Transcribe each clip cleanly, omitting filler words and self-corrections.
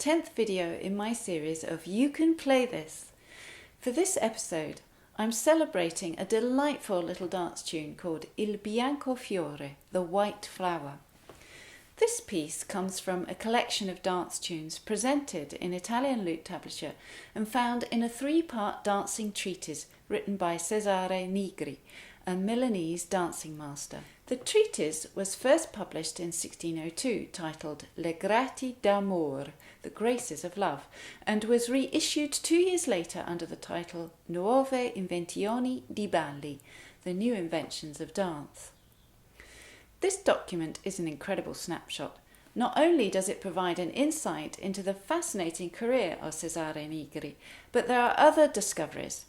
10th video in my series of You Can Play This. For this episode, I'm celebrating a delightful little dance tune called Il Bianco Fiore, the White Flower. This piece comes from a collection of dance tunes presented in Italian lute tablature and found in a 3-part dancing treatise written by Cesare Nigri, a Milanese dancing master. The treatise was first published in 1602, titled Le Grati d'Amor, the Graces of Love, and was reissued 2 years later under the title Nuove Invenzioni di Balli, the New Inventions of Dance. This document is an incredible snapshot. Not only does it provide an insight into the fascinating career of Cesare Nigri, but there are other discoveries.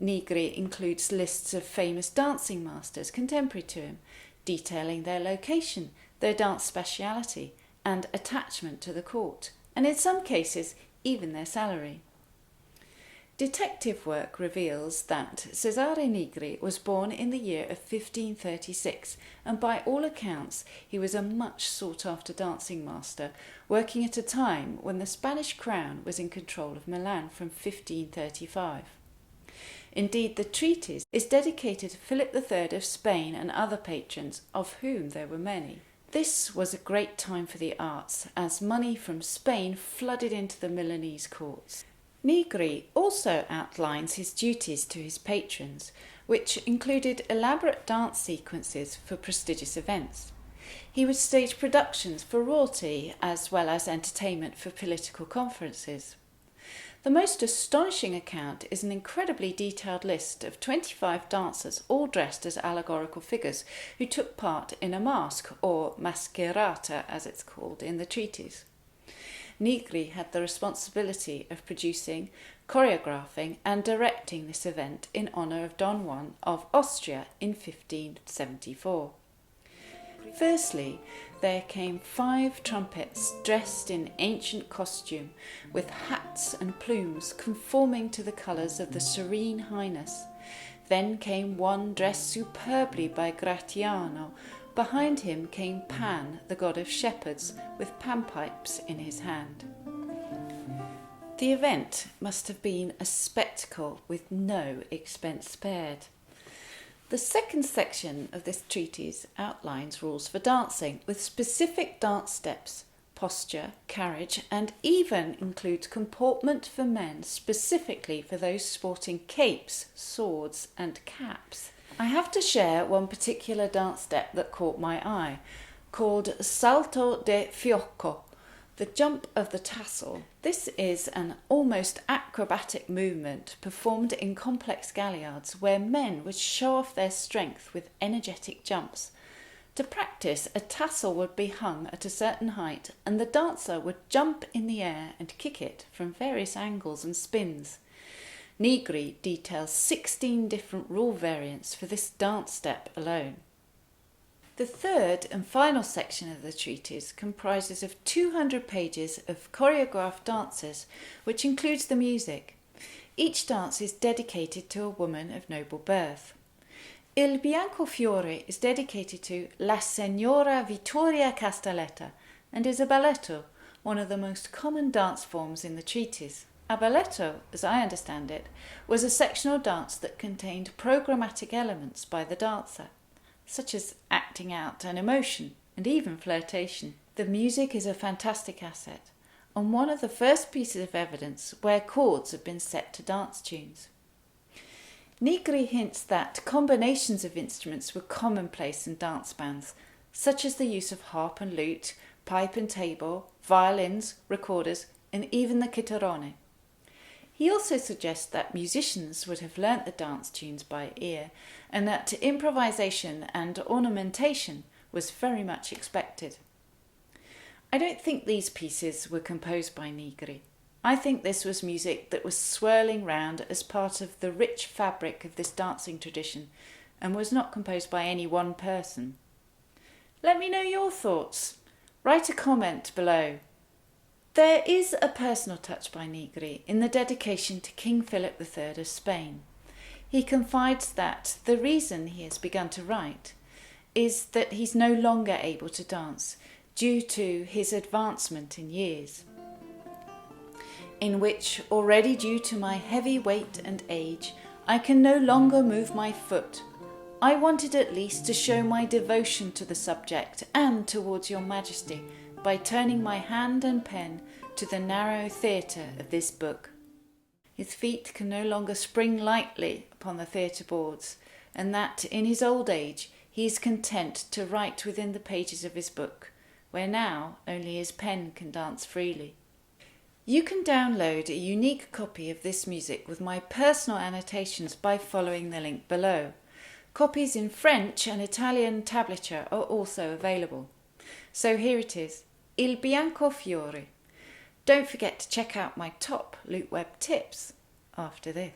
Nigri includes lists of famous dancing masters contemporary to him, detailing their location, their dance speciality, and attachment to the court, and in some cases even their salary. Detective work reveals that Cesare Nigri was born in the year of 1536, and by all accounts he was a much sought-after dancing master, working at a time when the Spanish crown was in control of Milan from 1535. Indeed, the treatise is dedicated to Philip III of Spain and other patrons, of whom there were many. This was a great time for the arts, as money from Spain flooded into the Milanese courts. Nigri also outlines his duties to his patrons, which included elaborate dance sequences for prestigious events. He would stage productions for royalty as well as entertainment for political conferences. The most astonishing account is an incredibly detailed list of 25 dancers, all dressed as allegorical figures, who took part in a masque, or mascherata as it's called in the treatise. Nigri had the responsibility of producing, choreographing and directing this event in honour of Don Juan of Austria in 1574. Firstly, there came 5 trumpets dressed in ancient costume, with hats and plumes conforming to the colours of the Serene Highness. Then came one dressed superbly by Gratiano. Behind him came Pan, the god of shepherds, with panpipes in his hand. The event must have been a spectacle with no expense spared. The second section of this treatise outlines rules for dancing, with specific dance steps, posture, carriage, and even includes comportment for men, specifically for those sporting capes, swords, and caps. I have to share one particular dance step that caught my eye, called Salto de Fiocco, the jump of the tassel. This is an almost acrobatic movement performed in complex galliards where men would show off their strength with energetic jumps. To practice, a tassel would be hung at a certain height and the dancer would jump in the air and kick it from various angles and spins. Nigri details 16 different rule variants for this dance step alone. The third and final section of the treatise comprises of 200 pages of choreographed dances, which includes the music. Each dance is dedicated to a woman of noble birth. Il Bianco Fiore is dedicated to La Signora Vittoria Castelletta and is a balletto, one of the most common dance forms in the treatise. A balletto, as I understand it, was a sectional dance that contained programmatic elements by the dancer, such as acting out an emotion and even flirtation. The music is a fantastic asset, and one of the first pieces of evidence where chords have been set to dance tunes. Nigri hints that combinations of instruments were commonplace in dance bands, such as the use of harp and lute, pipe and tabor, violins, recorders, and even the chitarrone. He also suggests that musicians would have learnt the dance tunes by ear, and that improvisation and ornamentation was very much expected. I don't think these pieces were composed by Nigri. I think this was music that was swirling round as part of the rich fabric of this dancing tradition, and was not composed by any one person. Let me know your thoughts. Write a comment below. There is a personal touch by Nigri in the dedication to King Philip III of Spain. He confides that the reason he has begun to write is that he's no longer able to dance due to his advancement in years. in which, already due to my heavy weight and age, I can no longer move my foot, I wanted at least to show my devotion to the subject and towards your Majesty by turning my hand and pen to the narrow theatre of this book. His feet can no longer spring lightly upon the theatre boards, and that in his old age he is content to write within the pages of his book, where now only his pen can dance freely. You can download a unique copy of this music with my personal annotations by following the link below. Copies in French and Italian tablature are also available. So here it is, Il Bianco Fiore. Don't forget to check out my top Luteweb tips after this.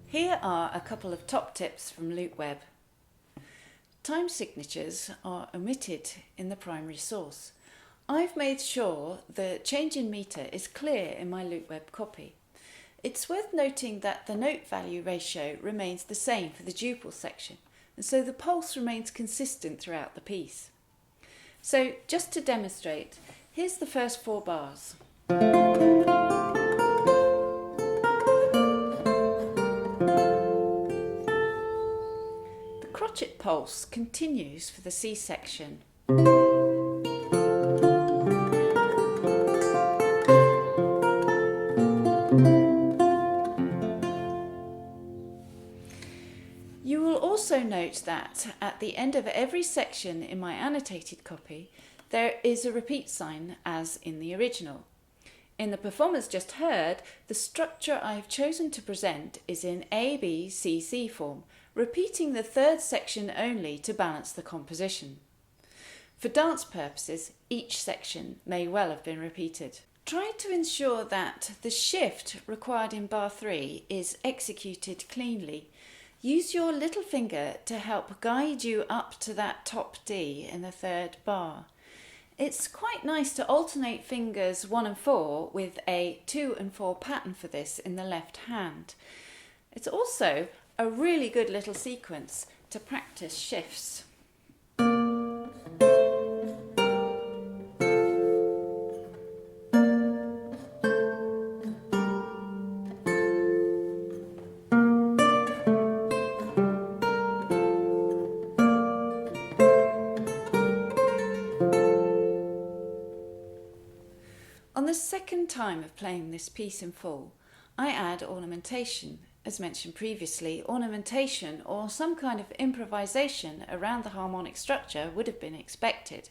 Here are a couple of top tips from Luteweb. Time signatures are omitted in the primary source. I've made sure the change in meter is clear in my Luteweb copy. It's worth noting that the note value ratio remains the same for the duple section, and so the pulse remains consistent throughout the piece. So just to demonstrate, here's the first 4 bars. Crotchet pulse continues for the C section. You will also note that at the end of every section in my annotated copy, there is a repeat sign as in the original. In the performance just heard, the structure I have chosen to present is in A-B-C-C form, repeating the 3rd section only to balance the composition. For dance purposes, each section may well have been repeated. Try to ensure that the shift required in bar 3 is executed cleanly. Use your little finger to help guide you up to that top D in the 3rd bar. It's quite nice to alternate fingers 1 and 4 with a 2 and 4 pattern for this in the left hand. It's also a really good little sequence to practice shifts. On the second time of playing this piece in full, I add ornamentation. As mentioned previously, ornamentation or some kind of improvisation around the harmonic structure would have been expected.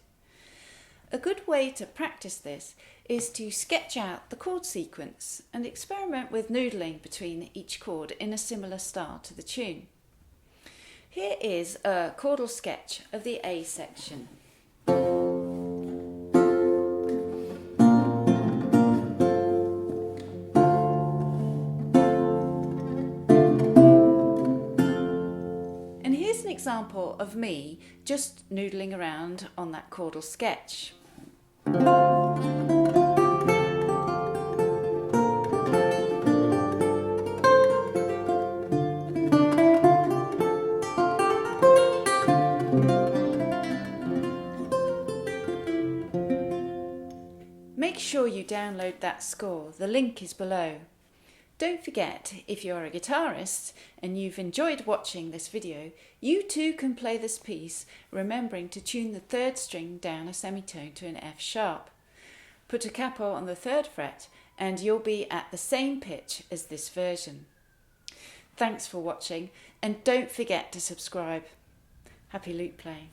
A good way to practice this is to sketch out the chord sequence and experiment with noodling between each chord in a similar style to the tune. Here is a chordal sketch of the A section. Example of me just noodling around on that chordal sketch. sure you download that score. The link is below. Don't forget, if you're a guitarist and you've enjoyed watching this video, you too can play this piece, remembering to tune the third string down a semitone to an F sharp. Put a capo on the 3rd fret and you'll be at the same pitch as this version. Thanks for watching, and don't forget to subscribe. Happy lute playing.